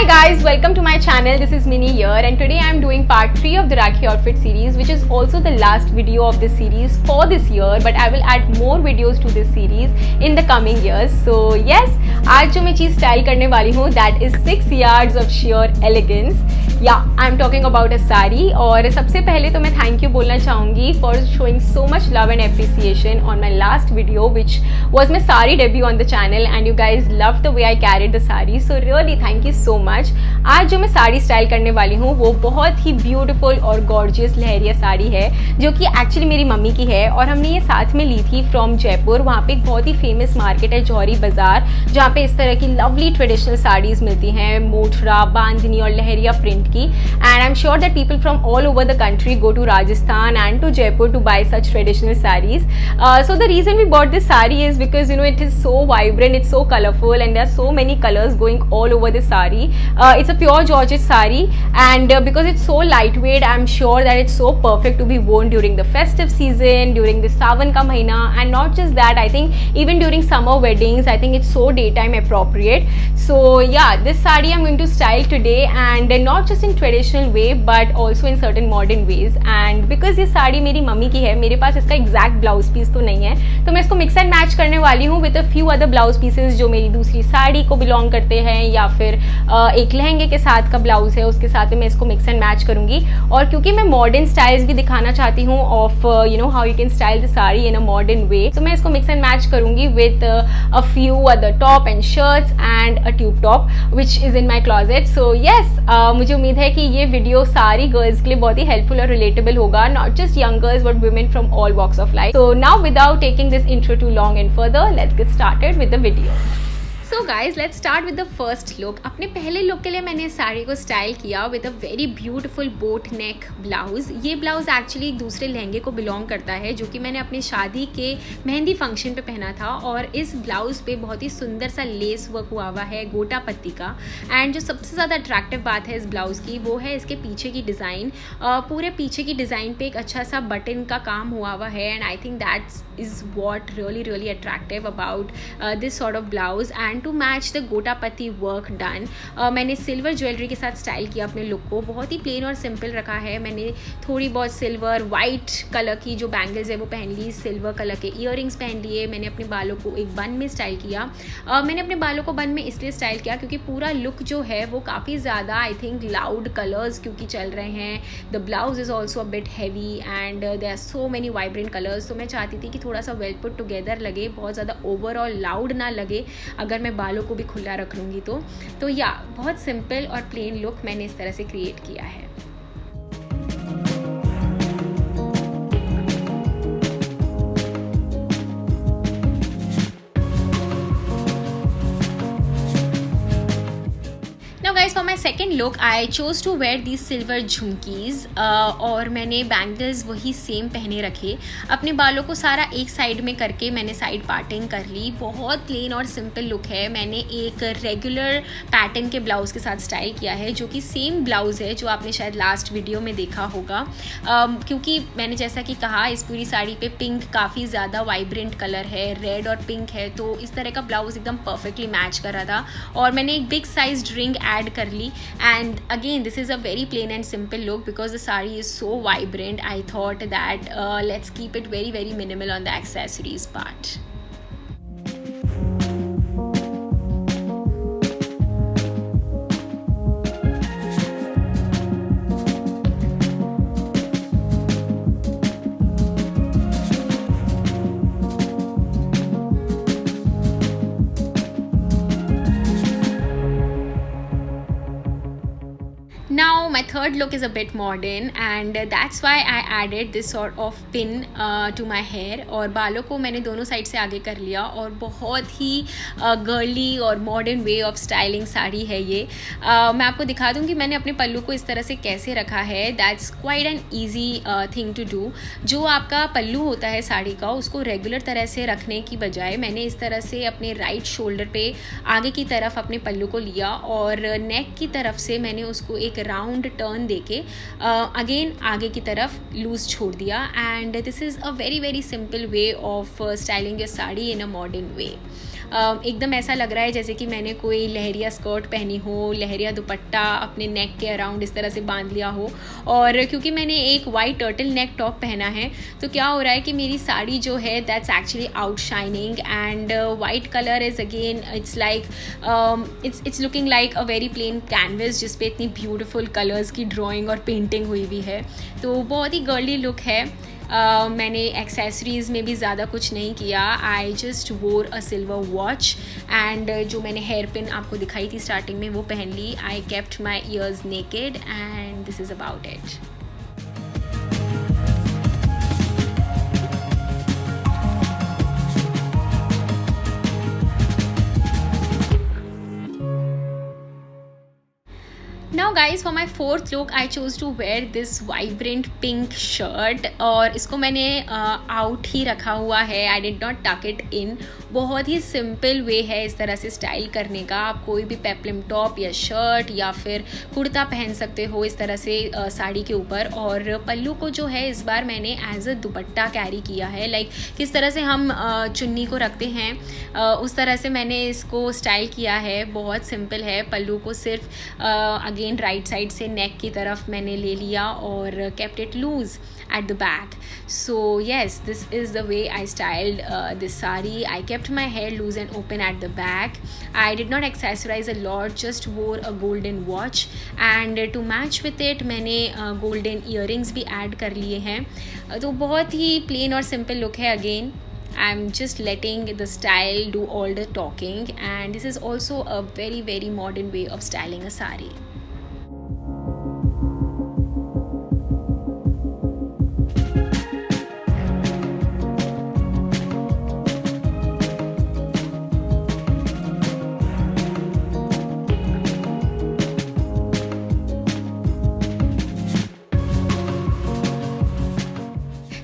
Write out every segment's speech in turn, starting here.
Hi guys, welcome to my channel. This is Mini here and today I am doing part 3 of the Rakhi outfit series, which is also the last video of this series for this year, but I will add more videos to this series in the coming years. So yes, आज जो मैं चीज़ style करने वाली हूँ that is 6 yards of sheer elegance. Yeah, I am talking about a sari. और सबसे पहले तो मैं thank you बोलना चाहूँगी for showing so much love and appreciation on my last video, which was my sari debut on the channel, and you guys loved the way I carried the sari. So really thank you so much. आज जो मैं sari style करने वाली हूँ वो बहुत ही beautiful और gorgeous लहरिया साड़ी है, जो कि एक्चुअली मेरी मम्मी की है और हमने ये साथ में ली थी फ्रॉम जयपुर. वहाँ पे एक बहुत ही फेमस मार्केट है जौहरी बाजार, जहाँ पे इस तरह की लवली ट्रेडिशनल साड़ीज मिलती हैं, मोठरा, बांधनी और लहरिया प्रिंट की. And I am sure that people from all over the country go to Rajasthan and to Jaipur to buy such traditional sarees. So the reason we bought this saree is because it is so vibrant, it's so colorful, and there are so many colors going all over the saree. It's a pure Georgette saree, and because it's so lightweight, I'm sure that it's so perfect to be worn during the festive season, during the Sawan ka mahina, and not just that, I think even during summer weddings, I think it's so daytime appropriate. So yeah, this saree I'm going to style today, and not just in traditional way but also in certain modern ways. And because ये साड़ी मेरी mummy की है, मेरे पास इसका exact blouse piece तो नहीं है, तो मैं इसको मिक्स एंड मैच करने वाली हूँ with a few other blouse pieces जो मेरी दूसरी साड़ी को बिलोंग करते हैं, या फिर एक लहंगे के साथ का ब्लाउज है उसके साथ में मैं इसको मिक्स एंड मैच करूँगी. और क्योंकि मैं मॉडर्न स्टाइल्स भी दिखाना चाहती हूँ of how you can style the sari in a modern way, तो मैं इसको मिक्स एंड मैच करूँगी with a few other top and shirts and a tube top which is in my closet. So yes, मुझे उम्मीद है कि ये video सारी गर्ल्स के लिए बहुत ही हेल्पफुल और रिलेटेबल होगा, not just young girls but women from all walks of life. So now without taking this intro too long and further, let's get started with the video. So guys, let's start with the first look. अपने पहले look के लिए मैंने साड़ी को style किया with a very beautiful boat neck blouse. ये blouse actually एक दूसरे लहंगे को बिलोंग करता है जो कि मैंने अपने शादी के मेहंदी फंक्शन पे पहना था. और इस ब्लाउज पे बहुत ही सुंदर सा लेस वर्क हुआ है गोटा पत्ती का. एंड जो सबसे ज़्यादा अट्रैक्टिव बात है इस ब्लाउज़ की वो है इसके पीछे की डिज़ाइन. पूरे पीछे की डिज़ाइन पे एक अच्छा सा बटन का काम हुआ है, and I think that's is what really attractive about this sort of blouse. And to match the गोटा पत्ती वर्क डन, मैंने सिल्वर ज्वेलरी के साथ स्टाइल किया अपने लुक को. बहुत ही प्लेन और सिंपल रखा है. मैंने थोड़ी बहुत सिल्वर वाइट कलर की जो बैंगल्स है वो पहन ली, सिल्वर कलर के ईयरिंग्स पहन लिए. मैंने अपने बालों को एक बन में स्टाइल किया. मैंने अपने बालों को बन में इसलिए स्टाइल किया क्योंकि पूरा लुक जो है वो काफ़ी ज़्यादा आई थिंक लाउड कलर्स क्योंकि चल रहे हैं. The blouse is also a bit heavy and there are so many vibrant colours. तो मैं चाहती थी कि थोड़ा सा वेल पुट टुगेदर लगे, बहुत ज़्यादा ओवरऑल लाउड ना लगे अगर मैं बालों को भी खुला रख लूँगी तो या बहुत सिंपल और प्लेन लुक मैंने इस तरह से क्रिएट किया है. Guys, for my second look I chose to wear these silver झुमकीज़ और मैंने बैंगल्स वही सेम पहने रखे. अपने बालों को सारा एक साइड में करके मैंने साइड पार्टिंग कर ली. बहुत प्लेन और सिंपल लुक है. मैंने एक रेगुलर पैटर्न के ब्लाउज़ के साथ स्टाइल किया है जो कि सेम ब्लाउज़ है जो आपने शायद लास्ट वीडियो में देखा होगा. क्योंकि मैंने जैसा कि कहा इस पूरी साड़ी पे पिंक काफ़ी ज़्यादा वाइब्रेंट कलर है, रेड और पिंक है, तो इस तरह का ब्लाउज़ एकदम परफेक्टली मैच कर रहा था. और मैंने एक बिग साइज रिंग ऐड कर ली. And again this is a very plain and simple look because the saree is so vibrant. I thought that let's keep it very minimal on the accessories part. Now my third look is a bit modern and that's why I added this sort of pin to my hair. और बालों को मैंने दोनों side से आगे कर लिया और बहुत ही गर्ली और modern way of styling sari है ये. मैं आपको दिखा दूँ कि मैंने अपने पल्लू को इस तरह से कैसे रखा है. That's quite an easy thing to do. जो आपका पल्लू होता है साड़ी का उसको रेगुलर तरह से रखने की बजाय मैंने इस तरह से अपने राइट शोल्डर पे आगे की तरफ अपने पल्लू को लिया और नेक की तरफ से मैंने उसको एक राउंड टर्न देके अगेन आगे की तरफ लूज छोड़ दिया. And this is a very simple way of styling your sari in a modern way. एकदम ऐसा लग रहा है जैसे कि मैंने कोई लहरिया स्कर्ट पहनी हो, लहरिया दुपट्टा अपने नेक के अराउंड इस तरह से बांध लिया हो। और क्योंकि मैंने एक वाइट टर्टल नेक टॉप पहना है तो क्या हो रहा है कि मेरी साड़ी जो है that's actually outshining and white colour is again it's like it's looking like a very plain canvas जिस पे इतनी ब्यूटीफुल कलर्स की ड्राइंग और पेंटिंग हुई हुई है। तो बहुत ही गर्ली लुक है। मैंने एक्सेसरीज़ में भी ज़्यादा कुछ नहीं किया। आई जस्ट वोर अ सिल्वर वॉच एंड जो मैंने हेयर पिन आपको दिखाई थी स्टार्टिंग में वो पहन ली। I kept my ears naked and this is about it. Now guys, for my fourth look I chose to wear this vibrant pink shirt और इसको मैंने आउट ही रखा हुआ है। I did not tuck it in। बहुत ही simple way है इस तरह से स्टाइल करने का। आप कोई भी पेप्लम टॉप या शर्ट या फिर कुर्ता पहन सकते हो इस तरह से साड़ी के ऊपर। और पल्लू को जो है इस बार मैंने एज अ दुपट्टा कैरी किया है। लाइक किस तरह से हम चुन्नी को रखते हैं उस तरह से मैंने इसको स्टाइल किया है। बहुत सिंपल है। पल्लू को सिर्फ अगेन राइट साइड से नेक की तरफ मैंने ले लिया और kept it loose at the back। So yes, this is the way I styled this sari। I kept my hair loose and open at the back। I did not accessorize a lot, just wore a golden watch and to match with it मैंने golden earrings भी add कर लिए हैं। तो बहुत ही plain और simple look है। Again I'm just letting the style do all the talking and this is also a very modern way of styling a sari।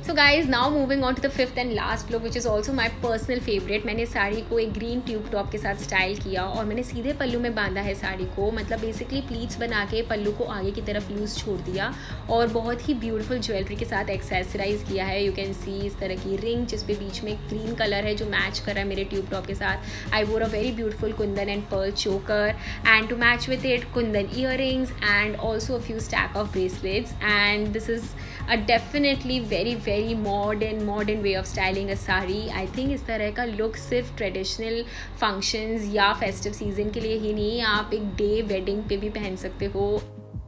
So guys, now moving on to the fifth and last look which is also my personal favorite। मैंने साड़ी को एक green tube top के साथ style किया और मैंने सीधे पल्लू में बांधा है साड़ी को। मतलब बेसिकली प्लीट्स बना के पल्लू को आगे की तरफ लूज छोड़ दिया और बहुत ही ब्यूटीफुल ज्वेलरी के साथ एक्सेसराइज किया है। यू कैन सी इस तरह की रिंग जिस पे बीच में ग्रीन कलर है जो मैच कर रहा है मेरे ट्यूब टॉप के साथ। I wore a very beautiful kundan and pearl choker and to match with it kundan earrings and also a few stack of bracelets and this is a definitely very modern way of styling a sari। I think इस तरह का look सिर्फ traditional functions या festive season के लिए ही नहीं, आप एक डे वेडिंग पे भी पहन सकते हो।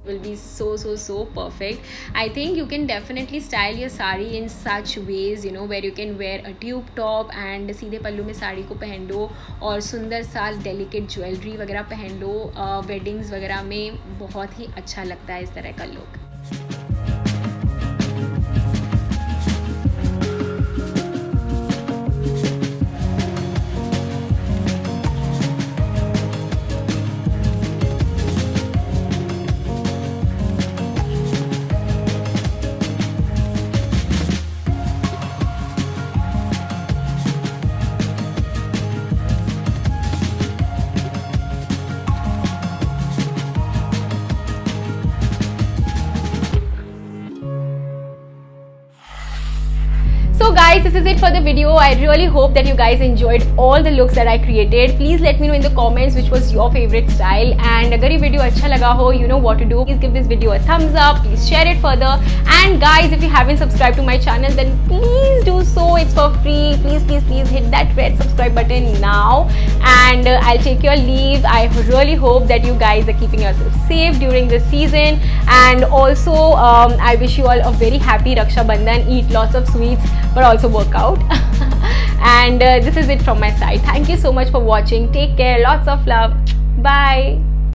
will be so perfect। I think you can definitely style your sari in such ways, you know, where you can wear a tube top and सीधे पल्लू में साड़ी को पहन लो और सुंदर सा डेलिकेट ज्वेलरी वगैरह पहन लो। वेडिंग्स वगैरह में बहुत ही अच्छा लगता है इस तरह का look. So guys, this is it for the video। I really hope that you guys enjoyed all the looks that I created। Please let me know in the comments which was your favorite style and अगर ये video अच्छा लगा हो, you know what to do। Please give this video a thumbs up, please share it further and guys if you haven't subscribed to my channel then please do so, it's for free। Please hit that red subscribe button now and I'll take your leave। I really hope that you guys are keeping yourself safe during this season and also I wish you all a very happy Raksha Bandhan। Eat lots of sweets but also work out and this is it from my side। Thank you so much for watching। Take care, lots of love, bye।